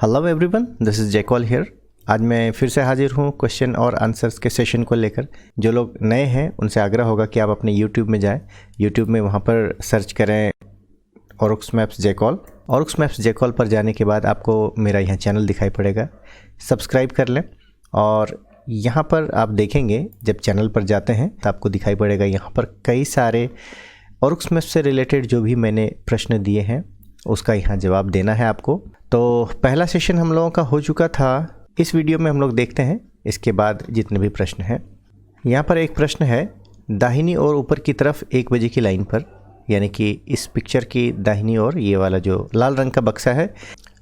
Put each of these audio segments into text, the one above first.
Hello everyone, this is जयकॉल here. आज मैं फिर से हाजिर हूँ क्वेश्चन और आंसर्स के सेशन को लेकर। जो लोग नए हैं उनसे आग्रह होगा कि आप अपने यूट्यूब में जाएं, यूट्यूब में वहाँ पर सर्च करें ऑरुक्स मैप्स जयकॉल। ऑरुक्स मैप्स जयकॉल पर जाने के बाद आपको मेरा यहाँ चैनल दिखाई पड़ेगा, सब्सक्राइब कर लें। और यहाँ पर आप देखेंगे जब चैनल पर जाते हैं तो आपको दिखाई पड़ेगा यहाँ पर कई सारे ऑरुक्स मैप्स से रिलेटेड जो भी मैंने प्रश्न दिए हैं उसका यहाँ जवाब देना है आपको। तो पहला सेशन हम लोगों का हो चुका था, इस वीडियो में हम लोग देखते हैं इसके बाद जितने भी प्रश्न हैं। यहाँ पर एक प्रश्न है, दाहिनी और ऊपर की तरफ 1 बजे की लाइन पर, यानी कि इस पिक्चर की दाहिनी ओर ये वाला जो लाल रंग का बक्सा है,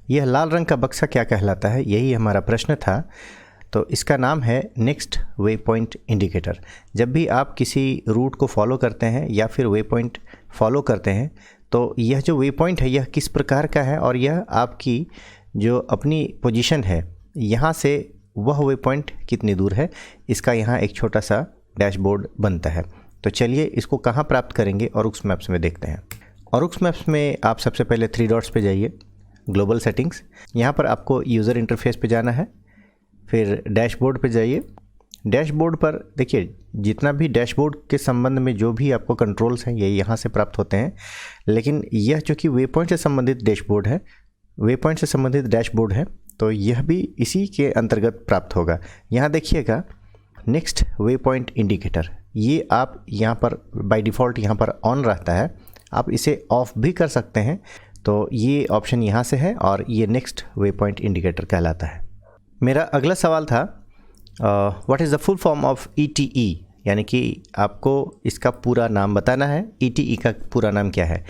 यह लाल रंग का बक्सा क्या कहलाता है, यही हमारा प्रश्न था। तो इसका नाम है नेक्स्ट वे पॉइंट इंडिकेटर। जब भी आप किसी रूट को फॉलो करते हैं या फिर वे पॉइंट फॉलो करते हैं तो यह जो वे पॉइंट है यह किस प्रकार का है और यह आपकी जो अपनी पोजीशन है यहाँ से वह वे पॉइंट कितनी दूर है, इसका यहाँ एक छोटा सा डैशबोर्ड बनता है। तो चलिए इसको कहाँ प्राप्त करेंगे, ऑरुक्स मैप्स में देखते हैं। ऑरुक्स मैप्स में आप सबसे पहले 3 डॉट्स पे जाइए, ग्लोबल सेटिंग्स। यहाँ पर आपको यूज़र इंटरफेस पे जाना है, फिर डैशबोर्ड पे जाइए। डैशबोर्ड पर देखिए जितना भी डैशबोर्ड के संबंध में जो भी आपको कंट्रोल्स हैं ये यहाँ से प्राप्त होते हैं, लेकिन यह जो कि वे पॉइंट से संबंधित डैशबोर्ड है, वे पॉइंट से संबंधित डैशबोर्ड है, तो यह भी इसी के अंतर्गत प्राप्त होगा। यहाँ देखिएगा नेक्स्ट वे पॉइंट इंडिकेटर, ये आप यहाँ पर बाय डिफ़ॉल्ट यहाँ पर ऑन रहता है, आप इसे ऑफ भी कर सकते हैं। तो ये ऑप्शन यहाँ से है और ये नेक्स्ट वे पॉइंट इंडिकेटर कहलाता है। मेरा अगला सवाल था what is the full form of ETE, यानी कि आपको इसका पूरा नाम बताना है। ETE का पूरा नाम क्या है?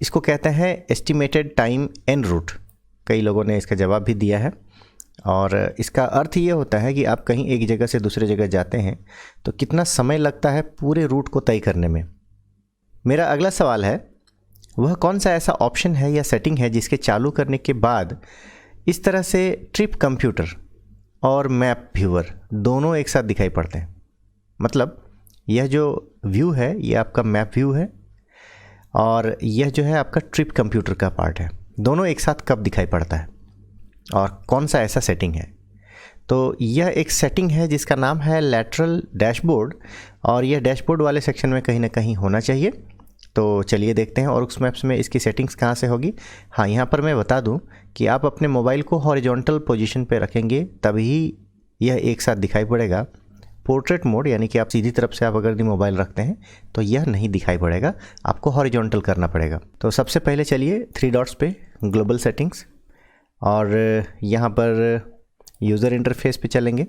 इसको कहते हैं एस्टिमेटेड टाइम एन रूट। कई लोगों ने इसका जवाब भी दिया है और इसका अर्थ ये होता है कि आप कहीं एक जगह से दूसरे जगह जाते हैं तो कितना समय लगता है पूरे रूट को तय करने में। मेरा अगला सवाल है, वह कौन सा ऐसा ऑप्शन है या सेटिंग है जिसके चालू करने के बाद इस तरह से ट्रिप कंप्यूटर और मैप व्यूअर दोनों एक साथ दिखाई पड़ते हैं। मतलब यह जो व्यू है ये आपका मैप व्यू है और यह जो है आपका ट्रिप कंप्यूटर का पार्ट है। दोनों एक साथ कब दिखाई पड़ता है और कौन सा ऐसा सेटिंग है? तो यह एक सेटिंग है जिसका नाम है लैटरल डैशबोर्ड और यह डैशबोर्ड वाले सेक्शन में कहीं ना कहीं होना चाहिए। तो चलिए देखते हैं ऑरुक्स मैप्स में इसकी सेटिंग्स कहाँ से होगी। हाँ, यहाँ पर मैं बता दूँ कि आप अपने मोबाइल को हॉरिजॉन्टल पोजीशन पे रखेंगे तभी यह एक साथ दिखाई पड़ेगा। पोर्ट्रेट मोड यानी कि आप सीधी तरफ से आप अगर मोबाइल रखते हैं तो यह नहीं दिखाई पड़ेगा, आपको हॉरिजॉन्टल करना पड़ेगा। तो सबसे पहले चलिए 3 डॉट्स पे ग्लोबल सेटिंग्स और यहाँ पर यूज़र इंटरफेस पे चलेंगे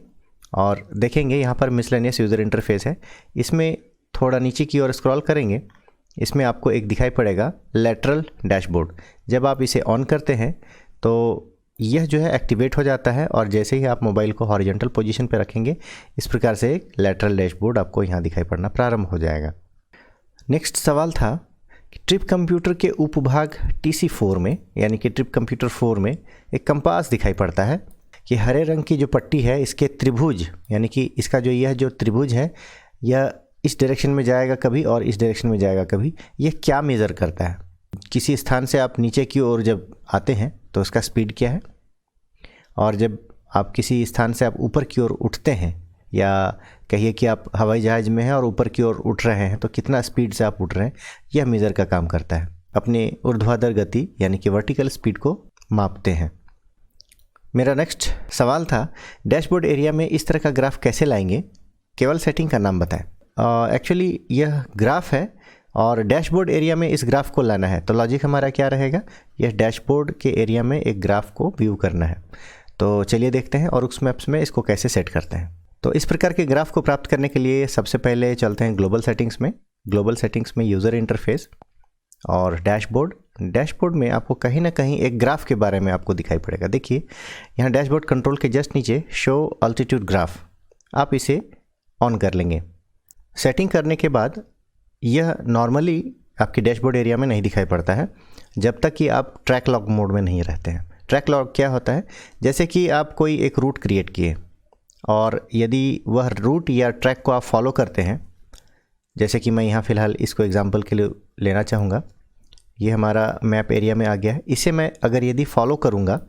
और देखेंगे यहाँ पर मिसलेनियस यूज़र इंटरफेस है। इसमें थोड़ा नीचे की ओर स्क्रॉल करेंगे, इसमें आपको एक दिखाई पड़ेगा लैटरल डैशबोर्ड। जब आप इसे ऑन करते हैं तो यह जो है एक्टिवेट हो जाता है और जैसे ही आप मोबाइल को हॉरिजॉन्टल पोजीशन पर रखेंगे इस प्रकार से एक लैटरल डैशबोर्ड आपको यहाँ दिखाई पड़ना प्रारंभ हो जाएगा। नेक्स्ट सवाल था कि ट्रिप कंप्यूटर के उपभाग TC4 में, यानी कि ट्रिप कंप्यूटर 4 में एक कंपास दिखाई पड़ता है कि हरे रंग की जो पट्टी है इसके त्रिभुज, यानी कि इसका जो यह जो त्रिभुज है यह इस डायरेक्शन में जाएगा कभी और इस डायरेक्शन में जाएगा कभी। यह क्या मेज़र करता है? किसी स्थान से आप नीचे की ओर जब आते हैं तो उसका स्पीड क्या है, और जब आप किसी स्थान से आप ऊपर की ओर उठते हैं या कहिए कि आप हवाई जहाज़ में हैं और ऊपर की ओर उठ रहे हैं तो कितना स्पीड से आप उठ रहे हैं, यह मेज़र का काम करता है। अपने ऊर्ध्वाधर गति यानी कि वर्टिकल स्पीड को मापते हैं। मेरा नेक्स्ट सवाल था, डैशबोर्ड एरिया में इस तरह का ग्राफ कैसे लाएंगे, केवल सेटिंग का नाम बताएं। एक्चुअली यह ग्राफ है और डैशबोर्ड एरिया में इस ग्राफ को लाना है, तो लॉजिक हमारा क्या रहेगा, यह डैशबोर्ड के एरिया में एक ग्राफ को व्यू करना है। तो चलिए देखते हैं ऑरुक्स मैप्स में इसको कैसे सेट करते हैं। तो इस प्रकार के ग्राफ को प्राप्त करने के लिए सबसे पहले चलते हैं ग्लोबल सेटिंग्स में। ग्लोबल सेटिंग्स में यूज़र इंटरफेस और डैशबोर्ड। डैशबोर्ड में आपको कहीं ना कहीं एक ग्राफ के बारे में आपको दिखाई पड़ेगा। देखिए यहाँ डैशबोर्ड कंट्रोल के जस्ट नीचे शो अल्टीट्यूड ग्राफ, आप इसे ऑन कर लेंगे। सेटिंग करने के बाद यह नॉर्मली आपके डैशबोर्ड एरिया में नहीं दिखाई पड़ता है जब तक कि आप ट्रैक लॉग मोड में नहीं रहते हैं। ट्रैक लॉग क्या होता है, जैसे कि आप कोई एक रूट क्रिएट किए और यदि वह रूट या ट्रैक को आप फॉलो करते हैं, जैसे कि मैं यहाँ फ़िलहाल इसको एग्जांपल के लिए लेना चाहूँगा, ये हमारा मैप एरिया में आ गया है। इसे मैं अगर यदि फॉलो करूँगा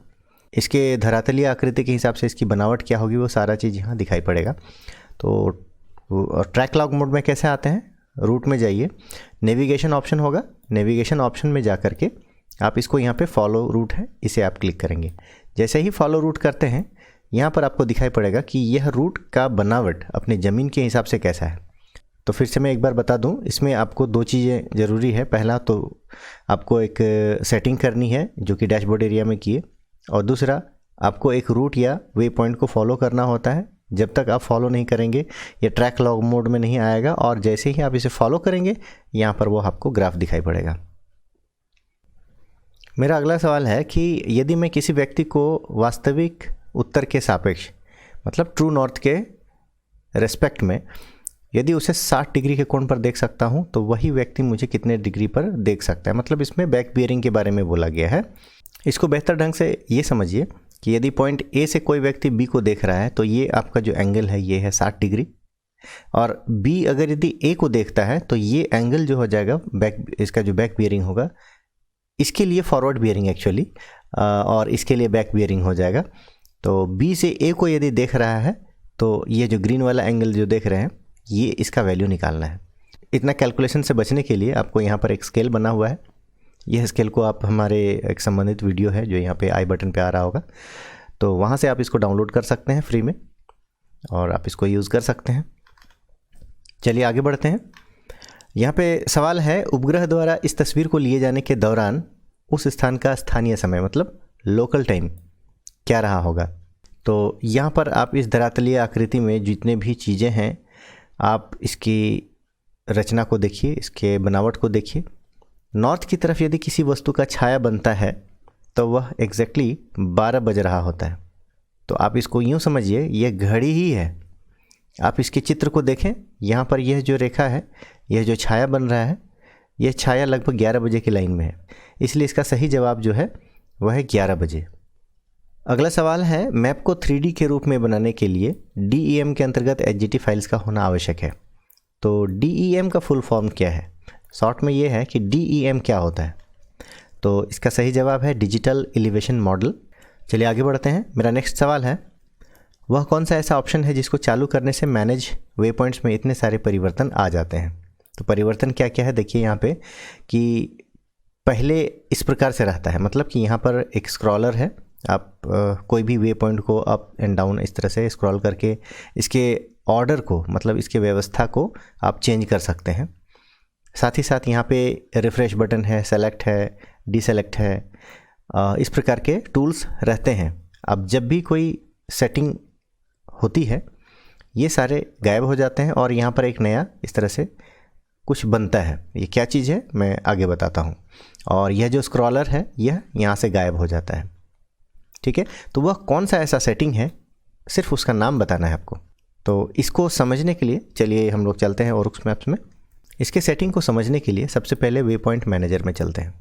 इसके धरातलीय आकृति के हिसाब से इसकी बनावट क्या होगी वो सारा चीज़ यहाँ दिखाई पड़ेगा। तो ट्रैक लॉग मोड में कैसे आते हैं, रूट में जाइए, नेविगेशन ऑप्शन होगा, नेविगेशन ऑप्शन में जा कर के आप इसको यहाँ पे फॉलो रूट है, इसे आप क्लिक करेंगे। जैसे ही फॉलो रूट करते हैं यहाँ पर आपको दिखाई पड़ेगा कि यह रूट का बनावट अपने ज़मीन के हिसाब से कैसा है। तो फिर से मैं एक बार बता दूं, इसमें आपको 2 चीज़ें ज़रूरी है। पहला तो आपको एक सेटिंग करनी है जो कि डैशबोर्ड एरिया में किए, और दूसरा आपको एक रूट या वे पॉइंट को फॉलो करना होता है। जब तक आप फॉलो नहीं करेंगे ये ट्रैक लॉग मोड में नहीं आएगा, और जैसे ही आप इसे फॉलो करेंगे यहाँ पर वो आपको ग्राफ दिखाई पड़ेगा। मेरा अगला सवाल है कि यदि मैं किसी व्यक्ति को वास्तविक उत्तर के सापेक्ष, मतलब ट्रू नॉर्थ के रेस्पेक्ट में, यदि उसे 60 डिग्री के कोण पर देख सकता हूं तो वही व्यक्ति मुझे कितने डिग्री पर देख सकता है। मतलब इसमें बैक बियरिंग के बारे में बोला गया है। इसको बेहतर ढंग से ये समझिए कि यदि पॉइंट ए से कोई व्यक्ति बी को देख रहा है तो ये आपका जो एंगल है ये है 60 डिग्री, और बी अगर यदि ए को देखता है तो ये एंगल जो हो जाएगा बैक, इसका जो बैक बियरिंग होगा, इसके लिए फॉरवर्ड बियरिंग एक्चुअली, और इसके लिए बैक बियरिंग हो जाएगा। तो बी से ए को यदि देख रहा है तो ये जो ग्रीन वाला एंगल जो देख रहे हैं ये इसका वैल्यू निकालना है। इतना कैलकुलेशन से बचने के लिए आपको यहाँ पर एक स्केल बना हुआ है। यह स्केल को आप हमारे एक संबंधित वीडियो है जो यहाँ पे आई बटन पे आ रहा होगा, तो वहाँ से आप इसको डाउनलोड कर सकते हैं फ्री में, और आप इसको यूज़ कर सकते हैं। चलिए आगे बढ़ते हैं। यहाँ पे सवाल है, उपग्रह द्वारा इस तस्वीर को लिए जाने के दौरान उस स्थान का स्थानीय समय, मतलब लोकल टाइम क्या रहा होगा। तो यहाँ पर आप इस धरातलीय आकृति में जितने भी चीज़ें हैं आप इसकी रचना को देखिए, इसके बनावट को देखिए। नॉर्थ की तरफ यदि किसी वस्तु का छाया बनता है तो वह एग्जैक्टली 12 बज रहा होता है। तो आप इसको यूँ समझिए यह घड़ी ही है। आप इसके चित्र को देखें, यहाँ पर यह जो रेखा है, यह जो छाया बन रहा है, यह छाया लगभग 11 बजे की लाइन में है, इसलिए इसका सही जवाब जो है वह है 11 बजे। अगला सवाल है, मैप को 3D के रूप में बनाने के लिए DEM के अंतर्गत HGT फाइल्स का होना आवश्यक है। तो DEM का फुल फॉर्म क्या है? शॉर्ट में ये है कि DEM क्या होता है। तो इसका सही जवाब है डिजिटल एलिवेशन मॉडल। चलिए आगे बढ़ते हैं। मेरा नेक्स्ट सवाल है, वह कौन सा ऐसा ऑप्शन है जिसको चालू करने से मैनेज वे पॉइंट्स में इतने सारे परिवर्तन आ जाते हैं। तो परिवर्तन क्या क्या है देखिए यहाँ पे, कि पहले इस प्रकार से रहता है, मतलब कि यहाँ पर एक स्क्रॉलर है, आप कोई भी वे पॉइंट को अप एंड डाउन इस तरह से स्क्रॉल करके इसके ऑर्डर को, मतलब इसके व्यवस्था को आप चेंज कर सकते हैं। साथ ही साथ यहाँ पे रिफ्रेश बटन है, सेलेक्ट है, डीसेलेक्ट है, इस प्रकार के टूल्स रहते हैं। अब जब भी कोई सेटिंग होती है ये सारे गायब हो जाते हैं और यहाँ पर एक नया इस तरह से कुछ बनता है। ये क्या चीज़ है मैं आगे बताता हूँ। और यह जो स्क्रॉलर है यह यहाँ से गायब हो जाता है। ठीक है, तो वह कौन सा ऐसा सेटिंग है, सिर्फ उसका नाम बताना है आपको। तो इसको समझने के लिए चलिए हम लोग चलते हैं ओरुक्स मैप्स में। इसके सेटिंग को समझने के लिए सबसे पहले वे पॉइंट मैनेजर में चलते हैं।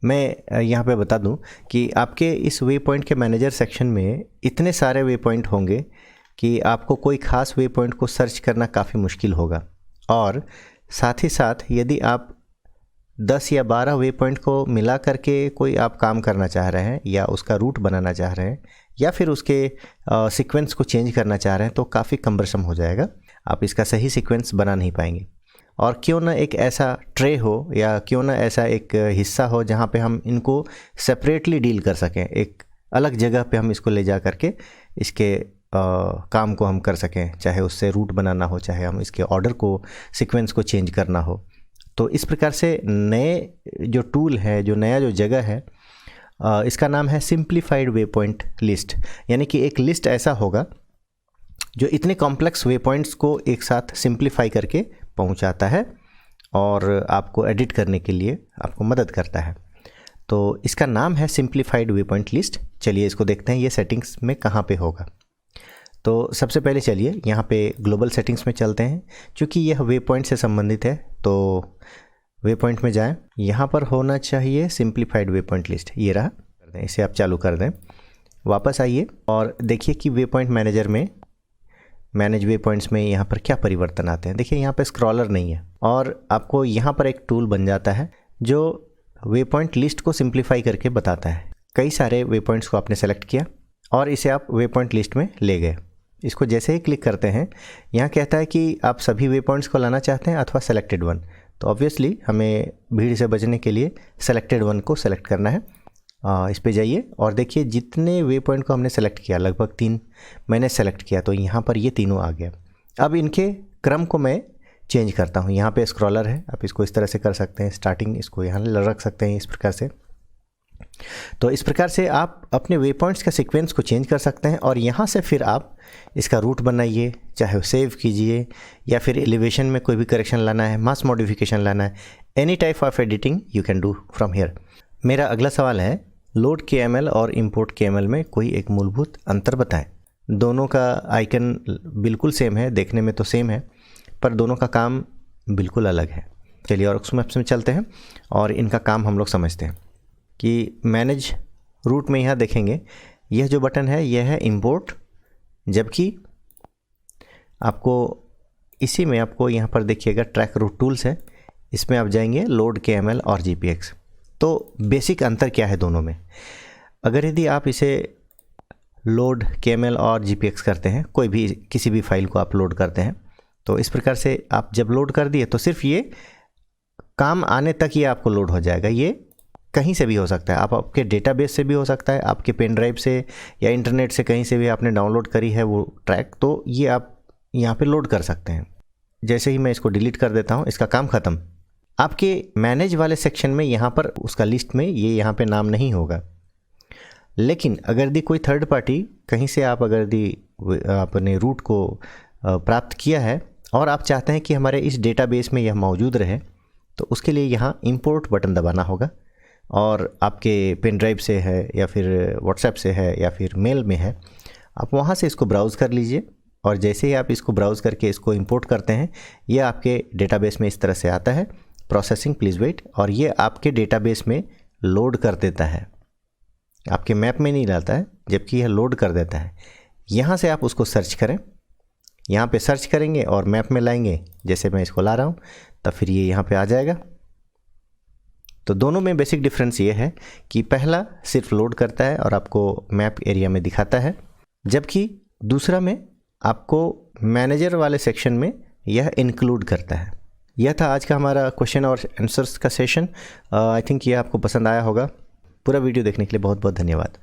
मैं यहाँ पे बता दूँ कि आपके इस वे पॉइंट के मैनेजर सेक्शन में इतने सारे वे पॉइंट होंगे कि आपको कोई ख़ास वे पॉइंट को सर्च करना काफ़ी मुश्किल होगा। और साथ ही साथ यदि आप 10 या 12 वे पॉइंट को मिला करके कोई आप काम करना चाह रहे हैं या उसका रूट बनाना चाह रहे हैं या फिर उसके सीक्वेंस को चेंज करना चाह रहे हैं तो काफ़ी कम्बरसम हो जाएगा, आप इसका सही सीक्वेंस बना नहीं पाएंगे। और क्यों ना एक ऐसा ट्रे हो या क्यों ना ऐसा एक हिस्सा हो जहाँ पे हम इनको सेपरेटली डील कर सकें, एक अलग जगह पे हम इसको ले जा करके इसके काम को हम कर सकें, चाहे उससे रूट बनाना हो, चाहे हम इसके ऑर्डर को, सीक्वेंस को चेंज करना हो। तो इस प्रकार से नए जो टूल है, जो नया जो जगह है, इसका नाम है सिंप्लीफाइड वे पॉइंट लिस्ट। यानी कि एक लिस्ट ऐसा होगा जो इतने कॉम्प्लेक्स वे पॉइंट्स को एक साथ सिंप्लीफाई करके पहुंचाता है और आपको एडिट करने के लिए आपको मदद करता है। तो इसका नाम है सिंप्लीफाइड वे पॉइंट लिस्ट। चलिए इसको देखते हैं ये सेटिंग्स में कहाँ पे होगा। तो सबसे पहले चलिए यहाँ पे ग्लोबल सेटिंग्स में चलते हैं। क्योंकि यह वे पॉइंट से संबंधित है तो वे पॉइंट में जाएं। यहाँ पर होना चाहिए सिंप्लीफाइड वे पॉइंट लिस्ट, ये रहा। कर दें इसे, आप चालू कर दें। वापस आइए और देखिए कि वे पॉइंट मैनेजर में, मैनेज वे पॉइंट्स में यहाँ पर क्या परिवर्तन आते हैं। देखिए यहाँ पे स्क्रॉलर नहीं है और आपको यहाँ पर एक टूल बन जाता है जो वे पॉइंट लिस्ट को सिंप्लीफाई करके बताता है। कई सारे वे पॉइंट्स को आपने सेलेक्ट किया और इसे आप वे पॉइंट लिस्ट में ले गए। इसको जैसे ही क्लिक करते हैं यहाँ कहता है कि आप सभी वे पॉइंट्स को लाना चाहते हैं अथवा सेलेक्टेड वन। तो ऑब्वियसली हमें भीड़ से बचने के लिए सेलेक्टेड वन को सेलेक्ट करना है। इस पे जाइए और देखिए जितने वे पॉइंट को हमने सेलेक्ट किया, लगभग 3 मैंने सेलेक्ट किया, तो यहाँ पर ये तीनों आ गया। अब इनके क्रम को मैं चेंज करता हूँ। यहाँ पे स्क्रॉलर है, आप इसको इस तरह से कर सकते हैं, स्टार्टिंग इसको यहाँ रख सकते हैं इस प्रकार से। तो इस प्रकार से आप अपने वे पॉइंट्स का सीक्वेंस को चेंज कर सकते हैं और यहाँ से फिर आप इसका रूट बनाइए, चाहे सेव कीजिए या फिर एलिवेशन में कोई भी करेक्शन लाना है, मास मॉडिफिकेशन लाना है, any type of editing you can do from here. मेरा अगला सवाल है, लोड KML और इंपोर्ट KML में कोई एक मूलभूत अंतर बताएं। दोनों का आइकन बिल्कुल सेम है, देखने में तो सेम है, पर दोनों का काम बिल्कुल अलग है। चलिए और मैप्स में चलते हैं और इनका काम हम लोग समझते हैं कि मैनेज रूट में यहाँ देखेंगे यह जो बटन है यह है इंपोर्ट, जबकि आपको इसी में आपको यहाँ पर देखिएगा ट्रैक रूट टूल्स है, इसमें आप जाएंगे लोड KML और GPX। तो बेसिक अंतर क्या है दोनों में? अगर यदि आप इसे लोड KML और GPX करते हैं, कोई भी किसी भी फाइल को आप लोड करते हैं, तो इस प्रकार से आप जब लोड कर दिए तो सिर्फ ये काम आने तक ये आपको लोड हो जाएगा। ये कहीं से भी हो सकता है, आप आपके डेटाबेस से भी हो सकता है, आपके पेन ड्राइव से या इंटरनेट से कहीं से भी आपने डाउनलोड करी है वो ट्रैक, तो ये आप यहाँ पे लोड कर सकते हैं। जैसे ही मैं इसको डिलीट कर देता हूँ, इसका काम ख़त्म। आपके मैनेज वाले सेक्शन में यहाँ पर उसका लिस्ट में ये यहाँ पे नाम नहीं होगा। लेकिन अगर दी कोई थर्ड पार्टी कहीं से आप अगर दी आपने रूट को प्राप्त किया है और आप चाहते हैं कि हमारे इस डेटाबेस में यह मौजूद रहे, तो उसके लिए यहाँ इंपोर्ट बटन दबाना होगा और आपके पेन ड्राइव से है या फिर व्हाट्सएप से है या फिर मेल में है, आप वहाँ से इसको ब्राउज़ कर लीजिए और जैसे ही आप इसको ब्राउज़ करके इसको इंपोर्ट करते हैं, ये आपके डेटाबेस में इस तरह से आता है, प्रोसेसिंग प्लीज़ वेट, और ये आपके डेटाबेस में लोड कर देता है, आपके मैप में नहीं लाता है, जबकि यह लोड कर देता है। यहाँ से आप उसको सर्च करें, यहाँ पे सर्च करेंगे और मैप में लाएंगे, जैसे मैं इसको ला रहा हूँ, तब फिर ये यहाँ पे आ जाएगा। तो दोनों में बेसिक डिफरेंस ये है कि पहला सिर्फ लोड करता है और आपको मैप एरिया में दिखाता है, जबकि दूसरा में आपको मैनेजर वाले सेक्शन में यह इंक्लूड करता है। यह था आज का हमारा क्वेश्चन और आंसर्स का सेशन। आई थिंक ये आपको पसंद आया होगा। पूरा वीडियो देखने के लिए बहुत बहुत धन्यवाद।